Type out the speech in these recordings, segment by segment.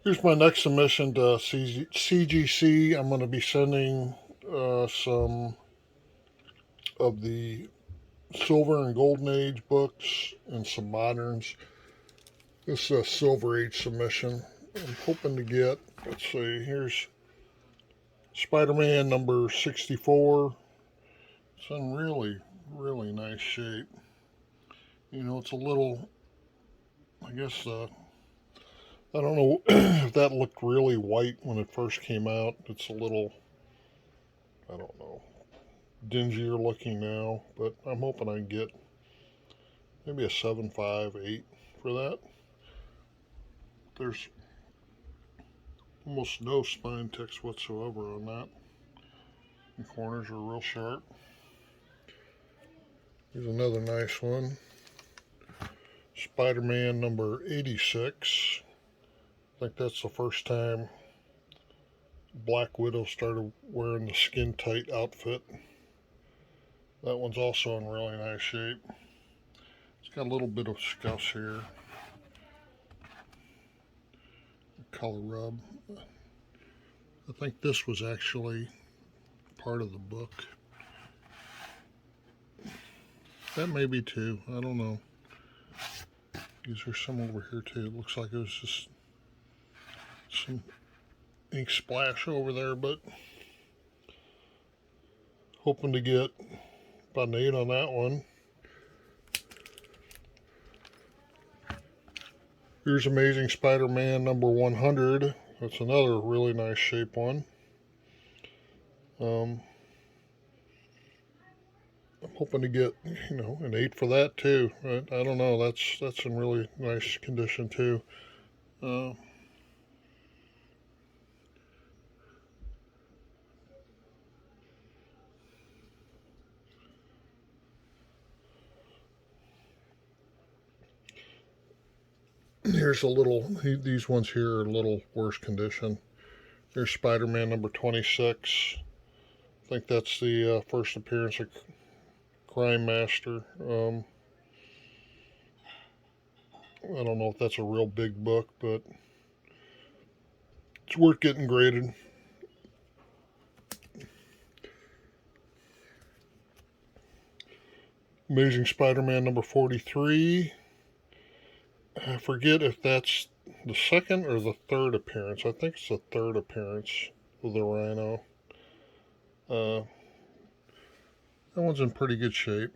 Here's my next submission to CGC. I'm going to be sending some of the Silver and Golden Age books and some moderns. This is a Silver Age submission. I'm hoping to get, let's see, here's SpiderMan number 64. It's in really, really nice shape. You know, it's a little, I guess, I don't know if that looked really white when it first came out. It's a little, I don't know, dingier looking now, but I'm hoping I can get maybe a 7.5, 8 for that. There's almost no spine text whatsoever on that. The corners are real sharp. Here's another nice one. SpiderMan number 86. I think that's the first time Black Widow started wearing the skin tight outfit. That one's also in really nice shape. It's got a little bit of scuffs here. Color rub. I think this was actually part of the book. That may be too. I don't know. These are some over here too. It looks like it was just some ink splash over there, but hoping to get about an 8 on that one. Here's Amazing Spider-Man number 100. That's another really nice shape one. I'm hoping to get, an 8 for that too. I don't know. That's in really nice condition too. Here's a little, these ones here are a little worse condition. Here's Spider-Man number 26. I think that's the first appearance of Crime Master. I don't know if that's a real big book, but it's worth getting graded. Amazing Spider-Man number 43. I forget if that's the second or the third appearance. I think it's the third appearance of the Rhino. That one's in pretty good shape.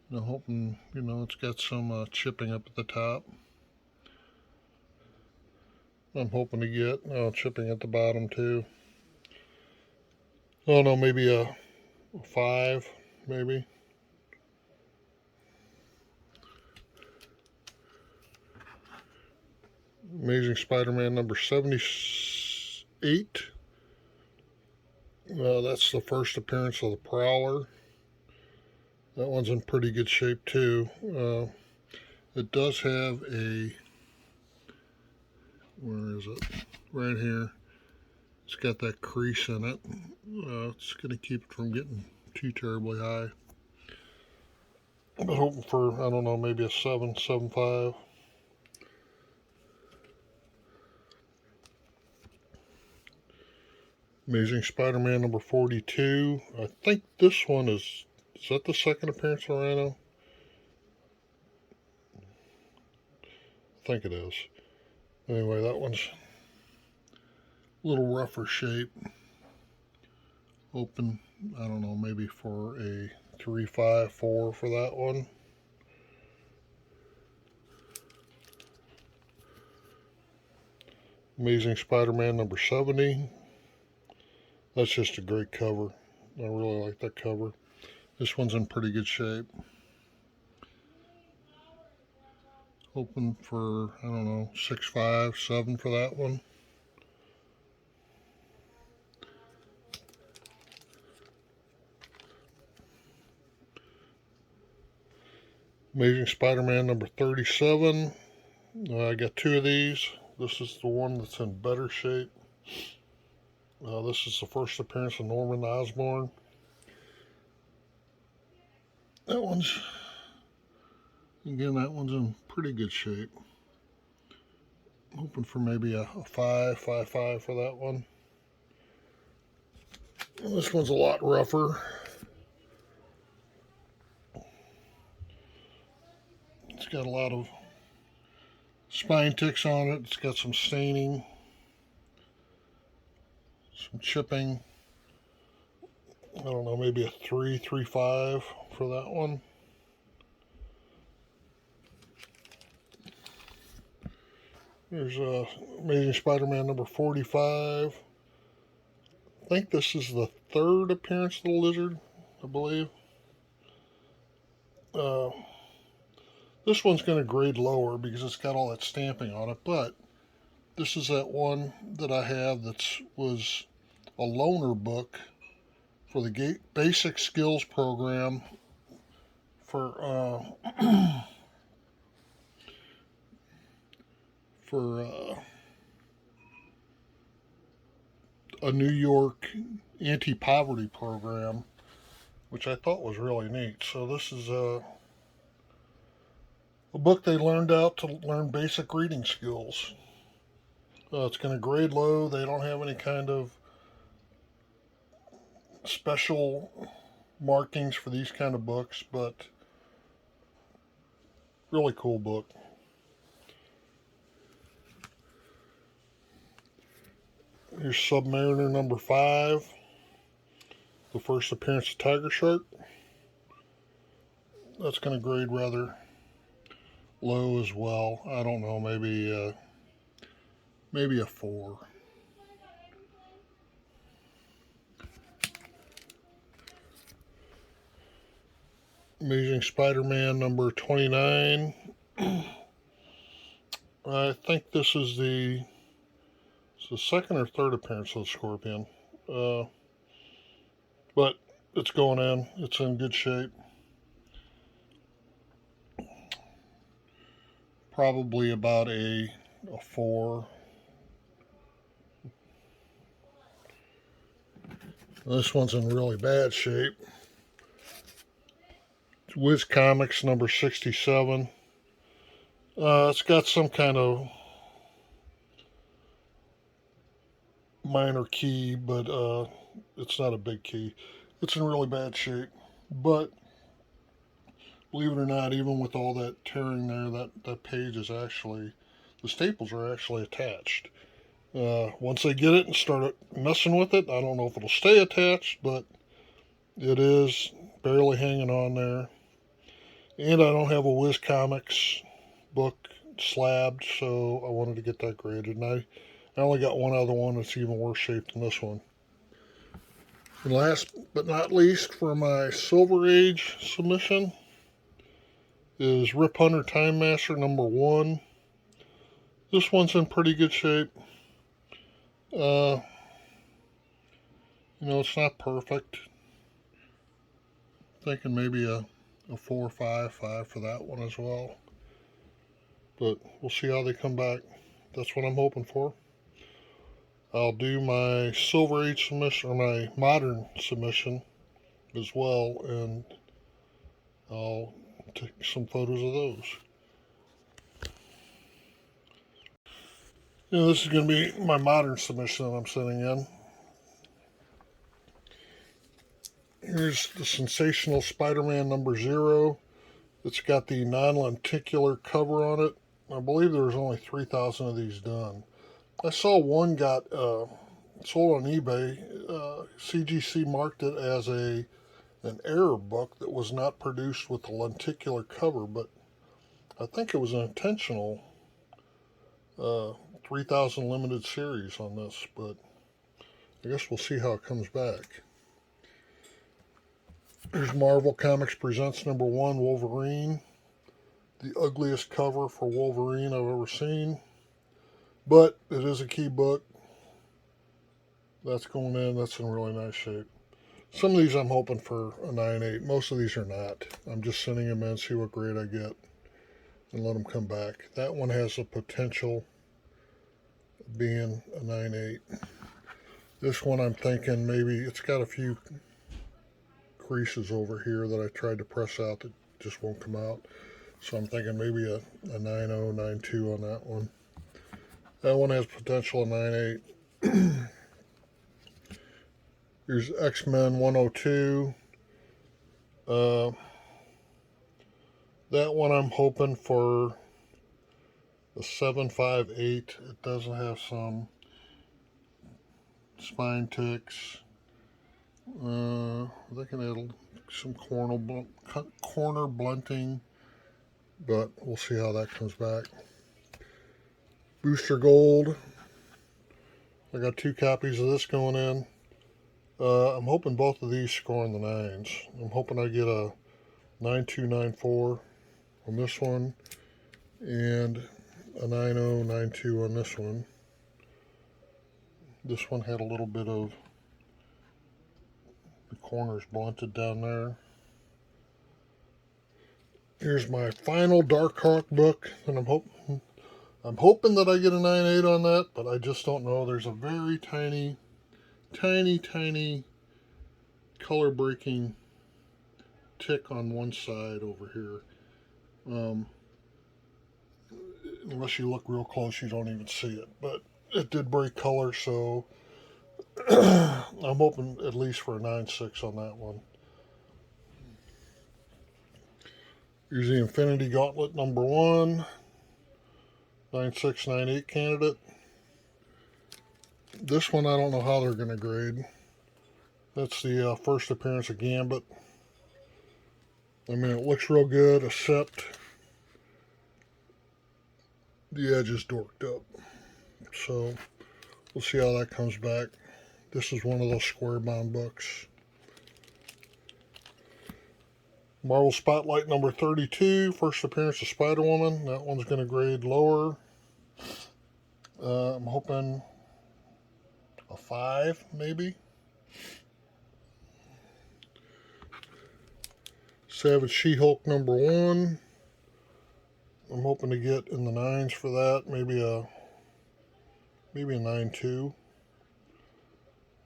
I'm hoping, it's got some chipping up at the top. I'm hoping to get chipping at the bottom too. Oh no, maybe a 5, maybe. Amazing Spider-Man number 78. That's the first appearance of the Prowler. That one's in pretty good shape too. It does have a, where is it? Right here. It's got that crease in it. It's going to keep it from getting too terribly high. But hoping for, I don't know, maybe a 7, 7.5. Amazing Spider-Man number 42. I think this one is that the second appearance of Rhino? I think it is. Anyway, that one's a little rougher shape. Hoping, I don't know, maybe for a 3.5, 4 for that one. Amazing Spider-Man number 70. That's just a great cover. I really like that cover. This one's in pretty good shape. Hoping for, I don't know, 6.5, 7 for that one. Amazing Spider-Man number 37. I got 2 of these. This is the one that's in better shape. This is the first appearance of Norman Osborn. That one's in pretty good shape. Hoping for maybe a 5, 5, 5 for that one. This one's a lot rougher. It's got a lot of spine ticks on it. It's got some staining, some chipping. I don't know, maybe a 3, 3, 5 for that one. Here's Amazing Spider-Man number 45. I think this is the third appearance of the lizard, I believe. This one's going to grade lower because it's got all that stamping on it, but this is that one that I have that was a loaner book for the basic skills program for a New York anti-poverty program, which I thought was really neat. So this is a book they learned out to learn basic reading skills. It's going to grade low. They don't have any kind of special markings for these kind of books, but really cool book. Here's Submariner number 5, the first appearance of Tiger Shark. That's going to grade rather low as well. I don't know, maybe a 4. Amazing Spider-Man number 29. I think this is the second or third appearance of the Scorpion. But it's going in. It's in good shape. Probably about a 4. This one's in really bad shape. It's Whiz Comics number 67. It's got some kind of minor key, but it's not a big key. It's in really bad shape. But believe it or not, even with all that tearing there, that page is actually, the staples are actually attached. Once they get it and start messing with it, I don't know if it'll stay attached, but it is barely hanging on there. And I don't have a Whiz Comics book slabbed, so I wanted to get that graded. And I only got one other one that's even worse shape than this one. And last but not least, for my Silver Age submission is Rip Hunter Time Master number 1. This one's in pretty good shape. It's not perfect. Thinking maybe a 4, 5, 5 for that one as well. But we'll see how they come back. That's what I'm hoping for. I'll do my Silver Age submission, or my modern submission as well, and I'll take some photos of those. This is going to be my modern submission that I'm sending in. Here's the sensational Spider-Man number 0. It's got the non-lenticular cover on it. I believe there was only 3,000 of these done. I saw one got sold on eBay. CGC marked it as an error book that was not produced with the lenticular cover, but I think it was an intentional 3,000 limited series on this, but I guess we'll see how it comes back. Here's Marvel Comics Presents number 1, Wolverine. The ugliest cover for Wolverine I've ever seen. But it is a key book. That's going in. That's in really nice shape. Some of these I'm hoping for a 9.8. Most of these are not. I'm just sending them in, see what grade I get, and let them come back. That one has the potential of being a 9.8. This one I'm thinking maybe it's got a few creases over here that I tried to press out that just won't come out. So I'm thinking maybe a 9.0, 9.2 on that one. That one has potential of 9.8. Here's X-Men 102. That one I'm hoping for a 7.58. It does have some spine ticks. They can add some corner blunting, but we'll see how that comes back. Booster Gold. I got 2 copies of this going in. I'm hoping both of these score in the 9s. I'm hoping I get a 9294 on this one and a 9092 on this one. This one had a little bit of the corners blunted down there. Here's my final Darkhawk book, and I'm hoping that I get a 9.8 on that, but I just don't know. There's a very tiny color breaking tick on one side over here. Unless you look real close, you don't even see it, but it did break color, so I'm hoping at least for a 9.6 on that one. Here's the Infinity Gauntlet number 1, 9.6, 9.8 candidate. This one I don't know how they're going to grade. That's the first appearance of Gambit. I mean, it looks real good, except the edge is dorked up. So we'll see how that comes back. This is one of those square bound books. Marvel Spotlight number 32, first appearance of Spider-Woman. That one's going to grade lower. I'm hoping a 5, maybe. Savage SheHulk number 1. I'm hoping to get in the 9s for that. Maybe a 9.2.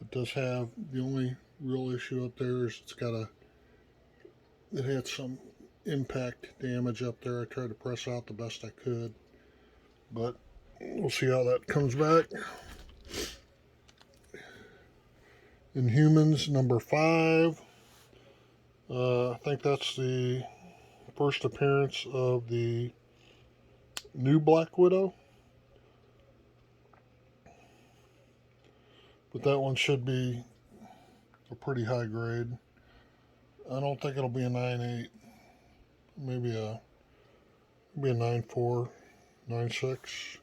It does have, the only real issue up there is it had some impact damage up there. I tried to press out the best I could, but we'll see how that comes back. Inhumans number 5. I think that's the first appearance of the new Black Widow. But that one should be a pretty high grade. I don't think it'll be a 9.8. Maybe a 9.4, 9.6.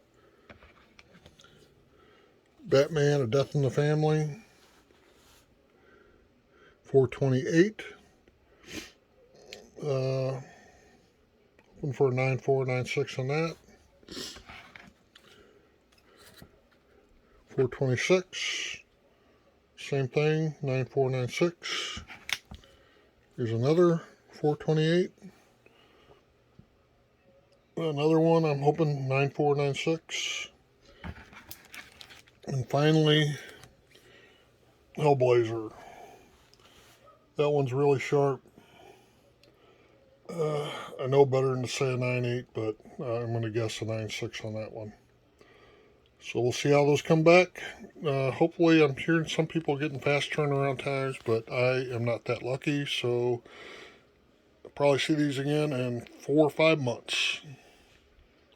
Batman, A Death in the Family, 428. Hoping for a 9.4, 9.6 on that. 426. Same thing, 9.4, 9.6. Here's another 428. Another one, I'm hoping 9.4, 9.6. And finally, Hellblazer. That one's really sharp. I know better than to say a 9.8, but I'm going to guess a 9.6 on that one. So we'll see how those come back. Hopefully, I'm hearing some people getting fast turnaround times, but I am not that lucky, so I'll probably see these again in 4 or 5 months.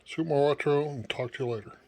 Super Retro, and talk to you later.